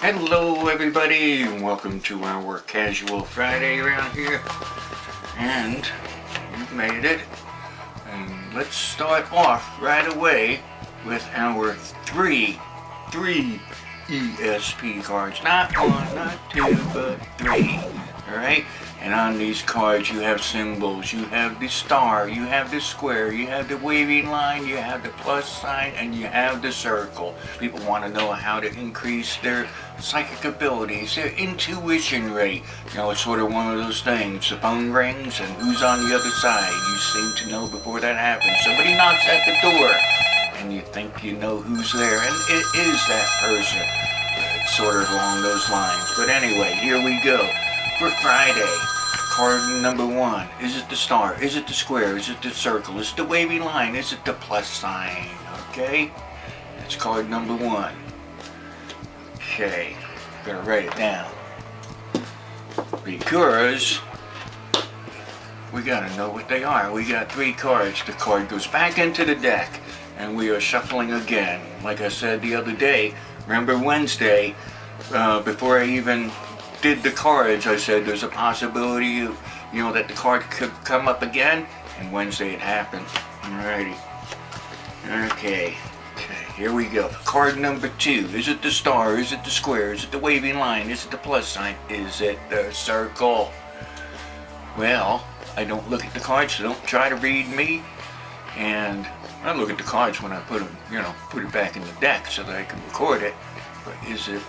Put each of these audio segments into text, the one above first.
Hello everybody, and welcome to our casual Friday around here. And you've made it. And let's start off right away with our three ESP cards. Not one, not two, but three. Alright? And on these cards you have symbols. You have the star, you have the square, you have the waving line, you have the plus sign, and you have the circle. People want to know how to increase their psychic abilities, their intuition rate. You know, it's sort of one of those things. The phone rings and who's on the other side? You seem to know before that happens. Somebody knocks at the door and you think you know who's there, and it is that person. It's sort of along those lines. But anyway, here we go. For Friday, card number one. Is it the star? Is it the square? Is it the circle? Is it the wavy line? Is it the plus sign? Okay? That's card number one. Okay, gotta write it down. Because we gotta know what they are. We got three cards. The card goes back into the deck, and we are shuffling again. Like I said the other day, remember Wednesday, before I even did the cards, I said there's a possibility, you know, that the card could come up again, and Wednesday it happened. Alrighty. Okay, here we go. Card number two. Is it the star? Is it the square? Is it the waving line? Is it the plus sign? Is it the circle? Well, I don't look at the cards, so don't try to read me. And I look at the cards when I put them, put it back in the deck so that I can record it. But is it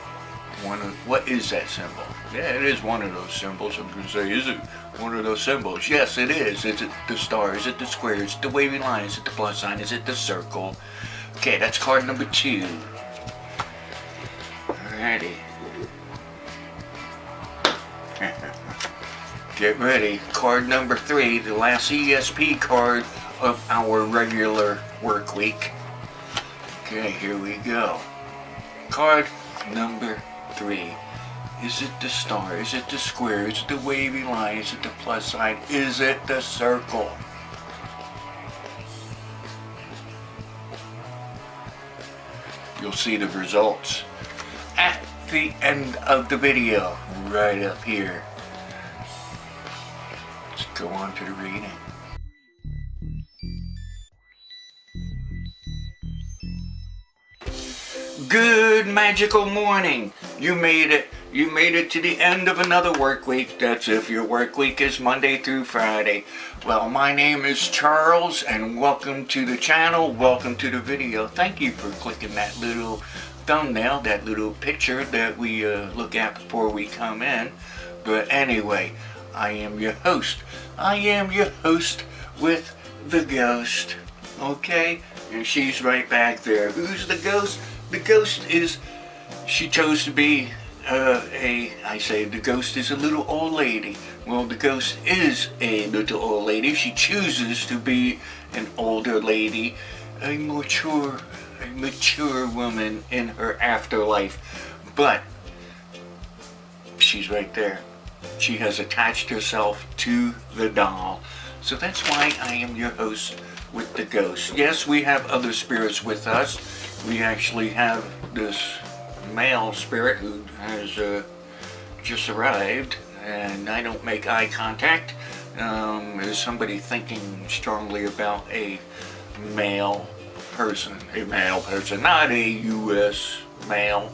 what is that symbol? Yeah, it is one of those symbols. I'm going to say, is it one of those symbols? Yes, it is. Is it the star? Is it the square? Is it the wavy line? Is it the plus sign? Is it the circle? Okay, that's card number two. Alrighty. Get ready. Card number three, the last ESP card of our regular work week. Okay, here we go. Card number three. Is it the star? Is it the square? Is it the wavy line? Is it the plus sign? Is it the circle? You'll see the results at the end of the video, right up here. Let's go on to the reading. Good magical morning. You made it. You made it to the end of another work week. That's if your work week is Monday through Friday. Well, my name is Charles, and welcome to the channel. Welcome to the video. Thank you for clicking that little thumbnail, that little picture that we look at before we come in. But anyway, I am your host. I am your host with the ghost. Okay? And she's right back there. Who's the ghost? The ghost is, she chose to be I say the ghost is a little old lady. Well, the ghost is a little old lady. She chooses to be an older lady, a mature woman in her afterlife. But she's right there. She has attached herself to the doll. So that's why I am your host with the ghost. Yes, we have other spirits with us. We actually have this male spirit who has just arrived, and I don't make eye contact. Is somebody thinking strongly about a male person, not a U.S. male.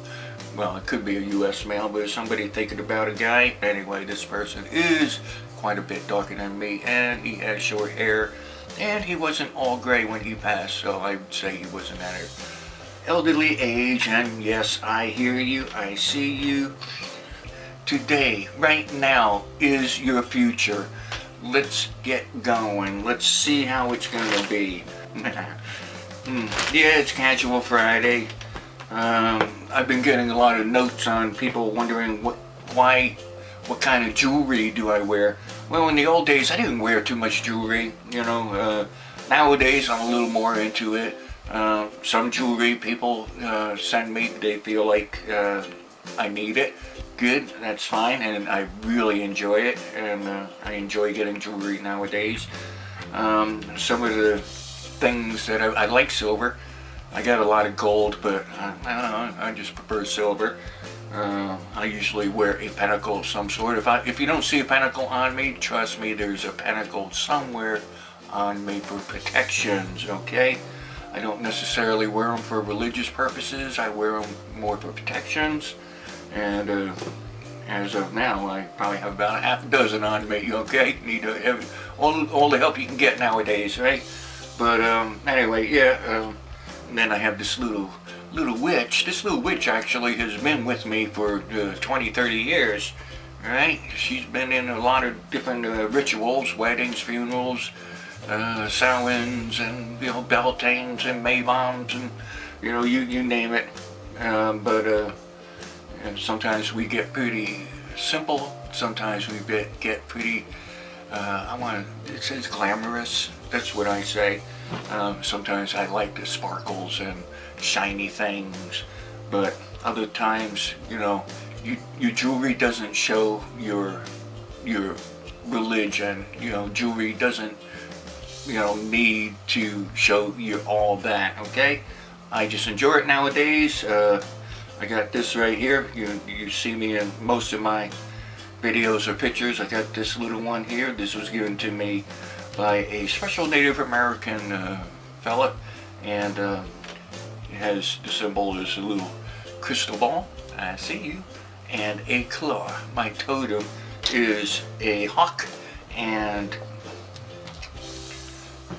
Well, it could be a U.S. male, but is somebody thinking about a guy? Anyway, this person is quite a bit darker than me, and he has short hair, and he wasn't all gray when he passed, so I would say he wasn't at an elderly age. And yes, I hear you, I see you. Today, right now, is your future. Let's get going. Let's see how it's gonna be. Yeah, it's Casual Friday. I've been getting a lot of notes on people wondering what kind of jewelry do I wear. Well, in the old days, I didn't wear too much jewelry. Nowadays, I'm a little more into it. Some jewelry people send me, they feel like I need it. Good, that's fine, and I really enjoy it, and I enjoy getting jewelry nowadays. Some of the things that I like silver. I got a lot of gold, but I don't know, I just prefer silver. I usually wear a pentacle of some sort. If you don't see a pentacle on me, trust me, there's a pentacle somewhere on me for protections, okay? I don't necessarily wear them for religious purposes. I wear them more for protections. And as of now, I probably have about a half a dozen on me, okay? Need all the help you can get nowadays, right? But anyway, yeah. And then I have this little witch. This little witch actually has been with me for 20, 30 years, right? She's been in a lot of different rituals, weddings, funerals, Samhains, and Beltanes and Maybombs, and you name it. But sometimes we get pretty simple. Sometimes we get pretty. It says glamorous. That's what I say. Sometimes I like the sparkles and shiny things, but other times, your jewelry doesn't show your religion. Jewelry doesn't, need to show you all that. Okay, I just enjoy it nowadays. I got this right here. You see me in most of my videos or pictures. I got this little one here. This was given to me by a special Native American fella, and it has the symbol is a little crystal ball. I see you, and a claw. My totem is a hawk, and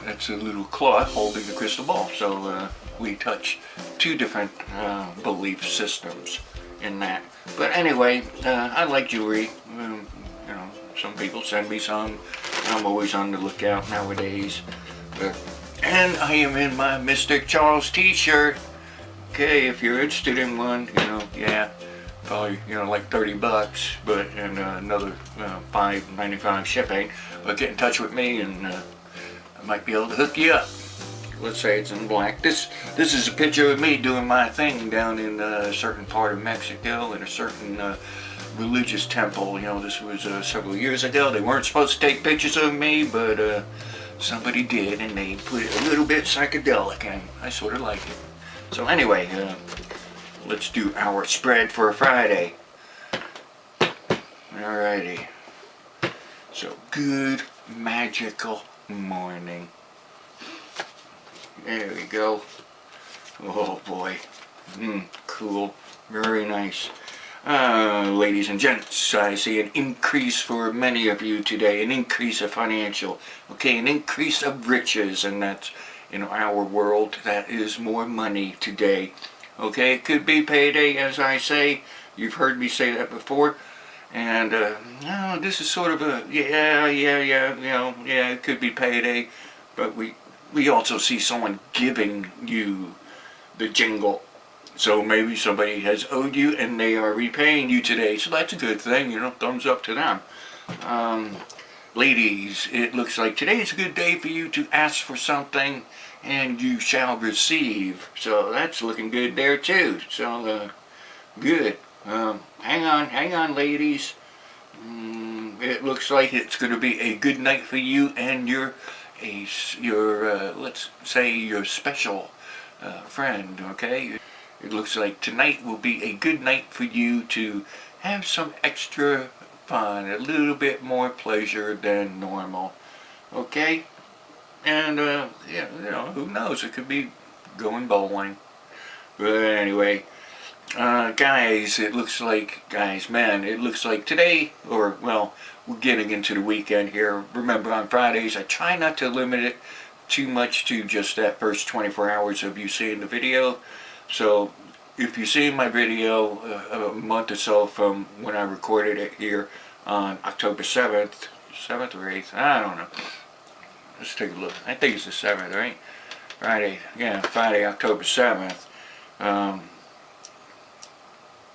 that's a little claw holding the crystal ball. So we touch two different belief systems in that. But anyway, I like jewelry. Some people send me some. I'm always on the lookout nowadays. And I am in my MysticCharles t-shirt. Okay, if you're interested in one, yeah, probably, like 30 bucks, but and another $5.95 shipping. But get in touch with me, and I might be able to hook you up. Let's say it's in black. This is a picture of me doing my thing down in a certain part of Mexico in a certain religious temple. This was several years ago. They weren't supposed to take pictures of me, but somebody did, and they put it a little bit psychedelic, and I sort of like it. So anyway, let's do our spread for a Friday. Alrighty. So good magical morning. There we go. Oh boy. Cool. Very nice. Ladies and gents, I see an increase for many of you today. An increase of financial. Okay, an increase of riches. And that's, in our world, that is more money today. Okay, it could be payday, as I say. You've heard me say that before. And, this is sort of a, yeah, it could be payday. But we also see someone giving you the jingle. So maybe somebody has owed you and they are repaying you today. So that's a good thing, thumbs up to them. Ladies, it looks like today is a good day for you to ask for something and you shall receive. So that's looking good there too. So, good. Hang on, ladies. It looks like it's going to be a good night for you and your let's say your special friend, okay? It looks like tonight will be a good night for you to have some extra fun, a little bit more pleasure than normal, okay? And, yeah, who knows, it could be going bowling. But anyway, guys, it looks like today, or, well, we're getting into the weekend here. Remember, on Fridays, I try not to limit it too much to just that first 24 hours of you seeing the video. So, if you see my video a month or so from when I recorded it here on October 7th or 8th, I don't know. Let's take a look. I think it's the 7th, right? Friday, October 7th.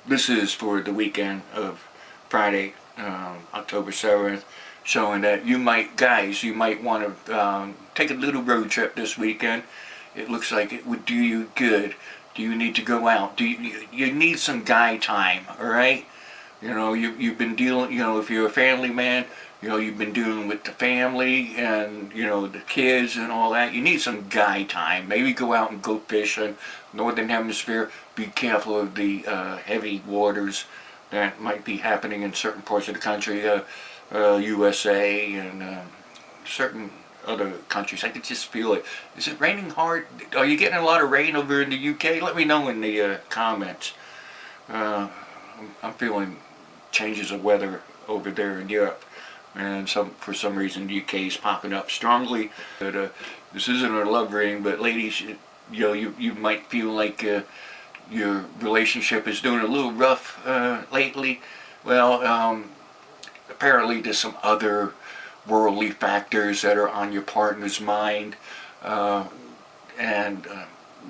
This is for the weekend of Friday, October 7th, showing that you might want to take a little road trip this weekend. It looks like it would do you good. Do you need to go out? Do you need some guy time, alright? You know, you've been dealing, you know, if you're a family man, you know, you've been dealing with the family and, you know, the kids and all that. You need some guy time. Maybe go out and go fishing. Northern Hemisphere, be careful of the heavy waters that might be happening in certain parts of the country, USA and certain other countries. I could just feel it. Is it raining hard? Are you getting a lot of rain over in the UK? Let me know in the comments. I'm feeling changes of weather over there in Europe, and for some reason the UK is popping up strongly. But this isn't a love reading, but ladies, you know, you might feel like your relationship is doing a little rough lately. Well, apparently there's some other worldly factors that are on your partner's mind, and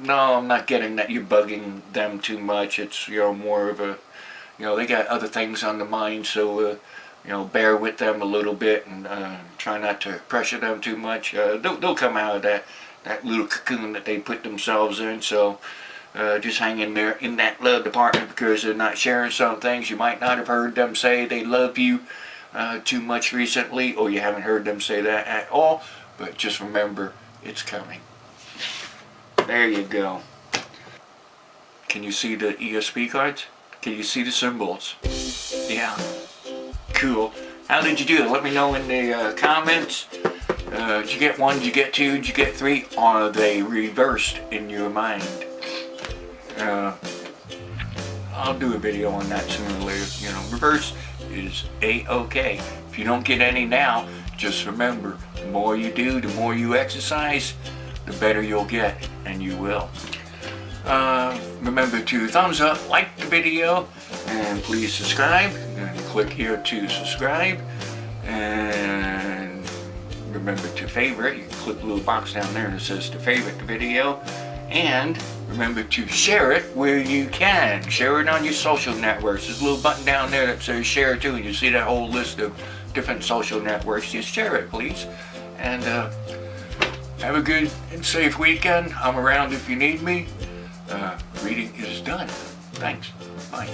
no, I'm not getting that you're bugging them too much. It's, you know, more of a, you know, they got other things on the mind, so you know, bear with them a little bit and try not to pressure them too much. They'll come out of that little cocoon that they put themselves in. So just hang in there in that love department, because they're not sharing some things. You might not have heard them say they love you too much recently, or you haven't heard them say that at all, but just remember, it's coming. There you go. Can you see the ESP cards? Can you see the symbols? Yeah. Cool. How did you do it? Let me know in the comments. Did you get 1? Did you get 2? Did you get 3? Are they reversed in your mind? I'll do a video on that sooner or later. You know, reverse is A-OK. If you don't get any now, just remember, the more you do, the more you exercise, the better you'll get, and you will. Remember to thumbs up, like the video, and please subscribe. And click here to subscribe. And remember to favorite. You can click the little box down there that says to favorite the video. And remember to share it where you can. Share it on your social networks. There's a little button down there that says share too, and you see that whole list of different social networks. Just share it, please. And have a good and safe weekend. I'm around if you need me. Reading is done. Thanks. Bye.